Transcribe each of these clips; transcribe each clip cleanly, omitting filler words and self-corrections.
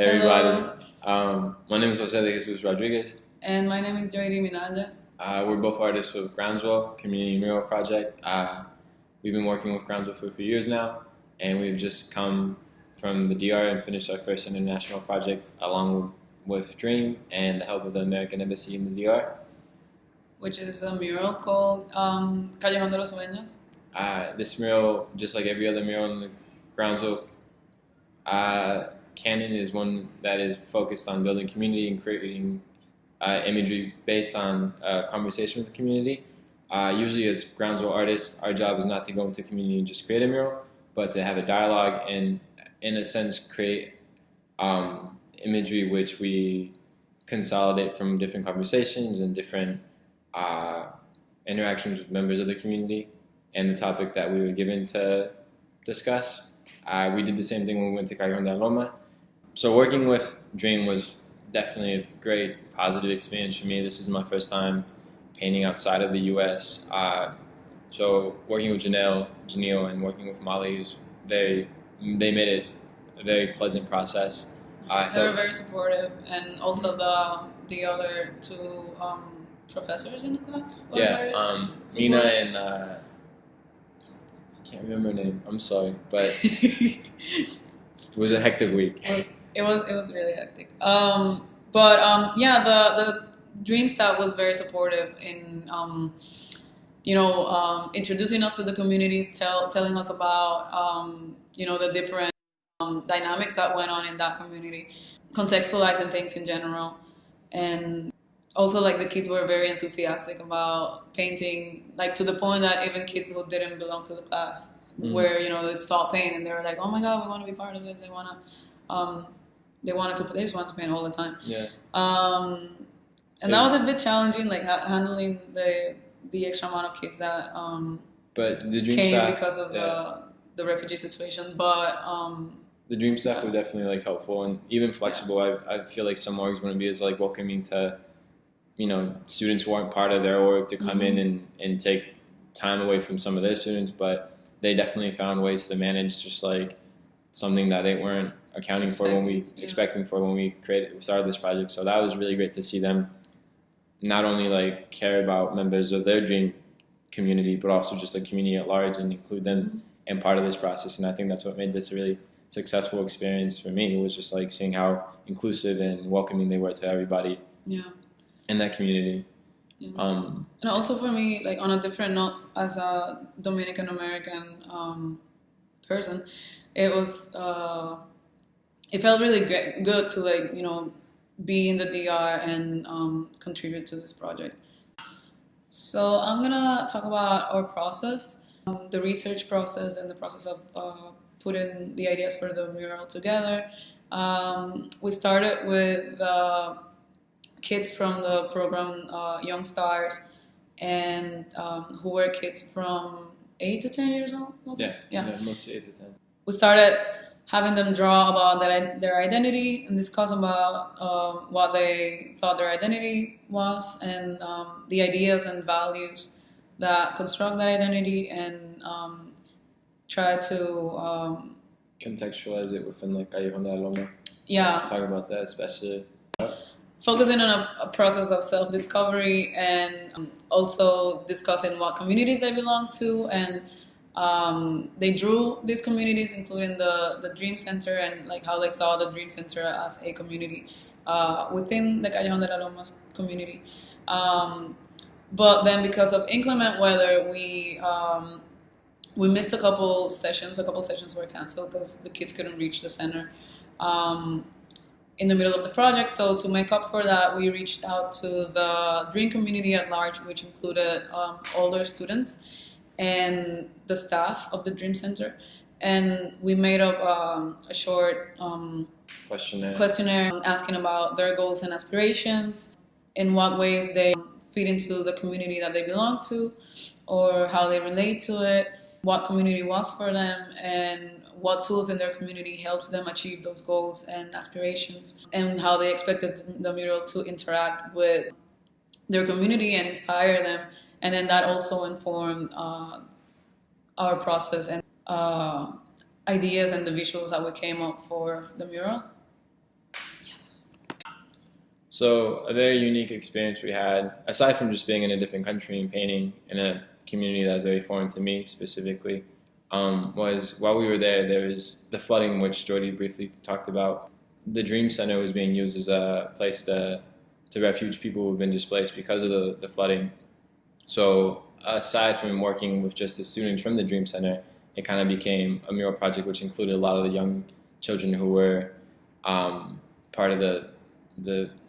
Hey everybody. Hello. My name is José Rodriguez. And my name is Joiri Minaya. We're both artists with Groundswell, community mural project. We've been working with Groundswell for a few years now, and we've just come from the DR and finished our first international project along with Dream and the help of the American Embassy in the DR. Which is a mural called Callejón de los Sueños. This mural, just like every other mural in the Groundswell canon, is one that is focused on building community and creating imagery based on conversation with the community. Usually as Groundswell artists, our job is not to go into community and just create a mural, but to have a dialogue and, in a sense, create imagery which we consolidate from different conversations and different interactions with members of the community and the topic that we were given to discuss. We did the same thing when we went to Callejón de la Loma. So working with Dream was definitely a great positive experience for me. This is my first time painting outside of the U.S. So working with Janelle, and working with Molly they made it a very pleasant process. They were very supportive, and also the other two professors in the class. Nina and I can't remember her name. I'm sorry, but it was a hectic week. It was really hectic. The Dream staff was very supportive in introducing us to the communities, telling us about the different dynamics that went on in that community, contextualizing things in general, and also the kids were very enthusiastic about painting, to the point that even kids who didn't belong to the class where they saw paint and they were like, oh my god, we want to be part of this. They just wanted to paint all the time. And that was a bit challenging, handling the extra amount of kids that but the Dream came staff, because of the refugee situation. But the Dream staff were definitely helpful and even flexible. I feel like some orgs wouldn't be as welcoming to students who aren't part of their org to come in and take time away from some of their students, but they definitely found ways to manage just something that they weren't expecting for when we started this project. So that was really great to see them not only care about members of their Dream community, but also just the community at large and include them in part of this process. And I think that's what made this a really successful experience for me. It was just seeing how inclusive and welcoming they were to everybody in that community. And also for me, on a different note, as a Dominican American person, it was it felt really good to be in the DR and contribute to this project. So I'm gonna talk about our process, the research process, and the process of putting the ideas for the mural together. We started with kids from the program Young Stars, and who were kids from 8 to 10 years old, was it? Yeah, mostly 8 to 10. We started having them draw about their identity and discuss about what they thought their identity was, and the ideas and values that construct that identity, and try to contextualize it within Callejón de la Loma. Talk about that especially. Focusing on a process of self-discovery, and also discussing what communities they belong to, and they drew these communities, including the Dream Center, and how they saw the Dream Center as a community within the Callejón de la Loma community. But then, because of inclement weather, we missed a couple sessions. A couple sessions were canceled because the kids couldn't reach the center in the middle of the project. So to make up for that, we reached out to the Dream community at large, which included older students and the staff of the Dream Center. And we made up a short questionnaire asking about their goals and aspirations, in what ways they fit into the community that they belong to, or how they relate to it, what community was for them, and what tools in their community helps them achieve those goals and aspirations, and how they expected the mural to interact with their community and inspire them. And then that also informed our process and ideas and the visuals that we came up for the mural. So a very unique experience we had, aside from just being in a different country and painting in a community that was very foreign to me specifically, was while we were there, there was the flooding, which Joiri briefly talked about. The Dream Center was being used as a place to refuge people who've been displaced because of the flooding. So aside from working with just the students from the Dream Center, it kind of became a mural project which included a lot of the young children who were part of the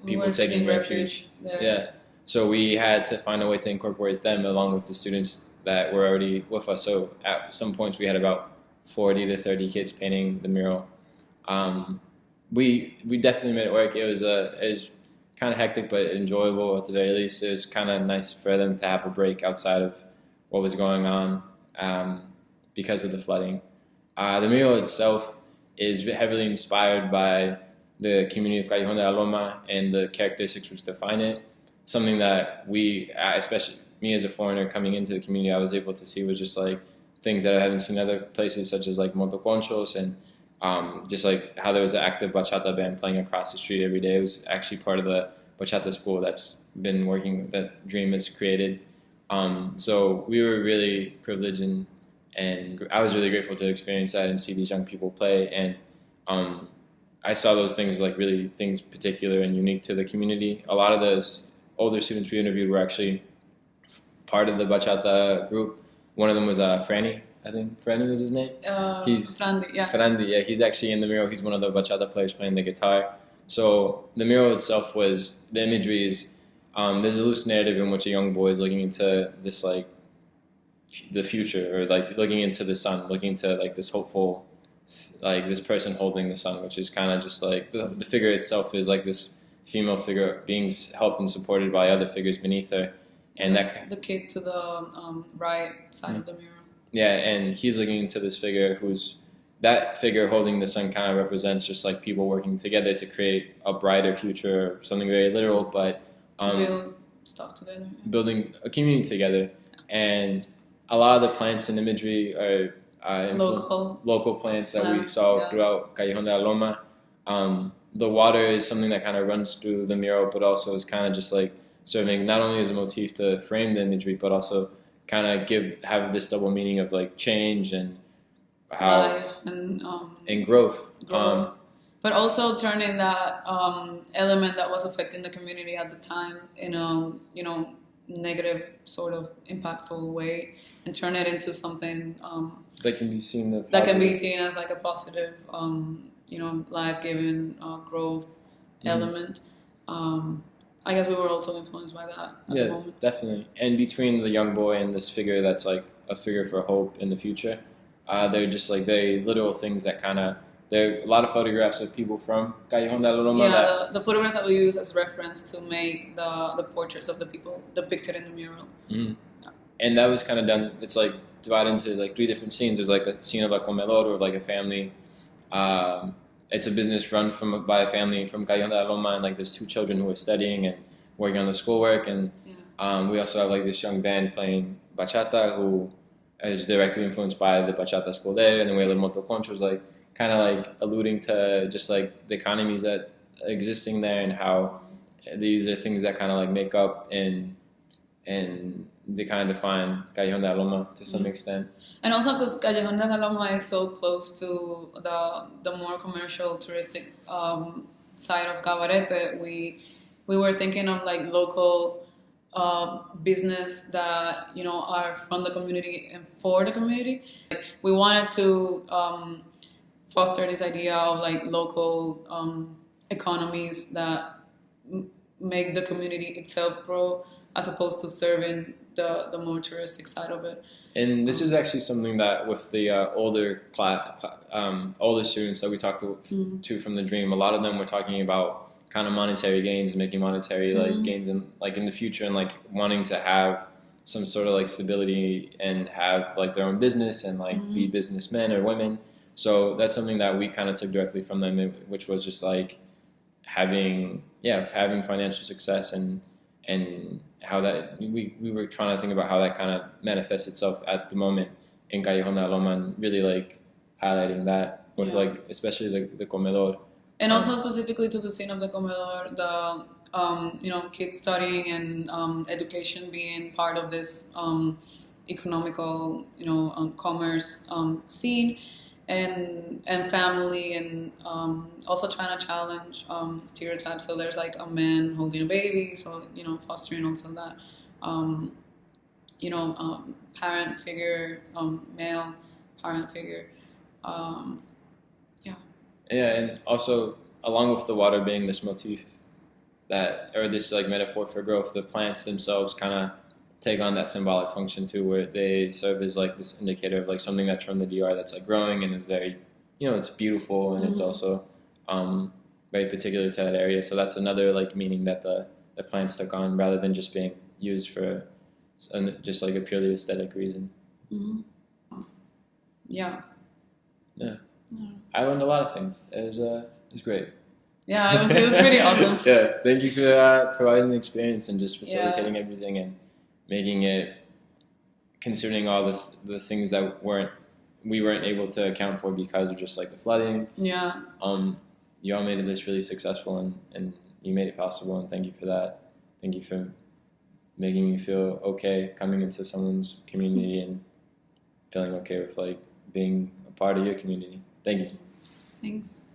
people taking refuge. Yeah. So we had to find a way to incorporate them along with the students that were already with us. So at some points we had about 40 to 30 kids painting the mural. We definitely made it work. It was kind of hectic but enjoyable at the very least. It was kind of nice for them to have a break outside of what was going on because of the flooding. The mural itself is heavily inspired by the community of Callejón de la Loma and the characteristics which define it. Something that we, especially me as a foreigner coming into the community, I was able to see was just like things that I haven't seen other places, such as like motoconchos and just like how there was an active bachata band playing across the street every day. It was actually part of the bachata school that's been working, that Dream has created. So we were really privileged and I was really grateful to experience that and see these young people play. And I saw those things like really things particular and unique to the community. A lot of those older students we interviewed were actually part of the bachata group. One of them was Franny. I think Franny was his name. He's Frandi, yeah. Frandi, yeah. He's actually in the mural. He's one of the bachata players playing the guitar. So the mural itself was, the imagery is, there's a loose narrative in which a young boy is looking into this like the future, or like looking into the sun, looking into like this hopeful, like this person holding the sun, which is kind of just like the figure itself is like this female figure being helped and supported by other figures beneath her. And that's the kid to the right side of the mural. Yeah, and he's looking into this figure that figure holding the sun kind of represents just like people working together to create a brighter future, something very literal, but to build stuff together. Building a community together. And a lot of the plants and imagery are local plants that we saw throughout Callejón de la Loma. The water is something that kind of runs through the mural, but also is kind of just like serving not only as a motif to frame the imagery, but also kind of have this double meaning of like change and how life and growth. But also turning that element that was affecting the community at the time in a negative sort of impactful way, and turn it into something that can be seen as like a positive life-giving growth element. I guess we were also influenced by that at the moment. Yeah, definitely. And between the young boy and this figure that's like a figure for hope in the future, they're just like very literal things that kind of, there are a lot of photographs of people from Callejón de la Loma. Yeah, the photographs that we use as reference to make the portraits of the people depicted in the mural. Mm-hmm. And that was kind of done, it's like divided into like 3 different scenes. There's like a scene of a comedor, or like a family. It's a business run by a family from Callejón de la Loma, and like there's 2 children who are studying and working on the schoolwork. And we also have like this young band playing bachata who is directly influenced by the bachata school there. And then we have the motoconchos, like kind of like alluding to just like the economies that are existing there, and how these are things that kind of like make up and they kind of define Callejón de la Loma to some extent. And also because Callejón de la Loma is so close to the more commercial, touristic side of Cabarete, we were thinking of like local business that are from the community and for the community. We wanted to foster this idea of like local economies that make the community itself grow, as opposed to serving the more touristic side of it. And this is actually something that with the older students that we talked to from the Dream, a lot of them were talking about kind of monetary gains and making monetary like gains in the future, and like wanting to have some sort of like stability and have like their own business and like be businessmen or women. So that's something that we kind of took directly from them, which was just like having financial success and how that we were trying to think about how that kind of manifests itself at the moment in Callejón de la Loma, and really like highlighting that with like especially the comedor. And also specifically to the scene of the comedor, kids studying and education being part of this economical, commerce scene, and family, and also trying to challenge stereotypes. So there's like a man holding a baby, so fostering also that parent figure, male parent figure. Yeah. Yeah, and also along with the water being this motif or this like metaphor for growth, the plants themselves kind of take on that symbolic function too, where they serve as like this indicator of like something that's from the DR that's like growing and is very, it's beautiful, and it's also very particular to that area. So that's another like meaning that the plants took on, rather than just being used for just like a purely aesthetic reason. Yeah. I learned a lot of things. It was great. Yeah, it was pretty awesome. Yeah, thank you for providing the experience and just facilitating everything and making it, considering all the things that we weren't able to account for because of just like the flooding. Yeah. You all made this really successful, and you made it possible, and thank you for that. Thank you for making me feel okay coming into someone's community and feeling okay with like being a part of your community. Thank you. Thanks.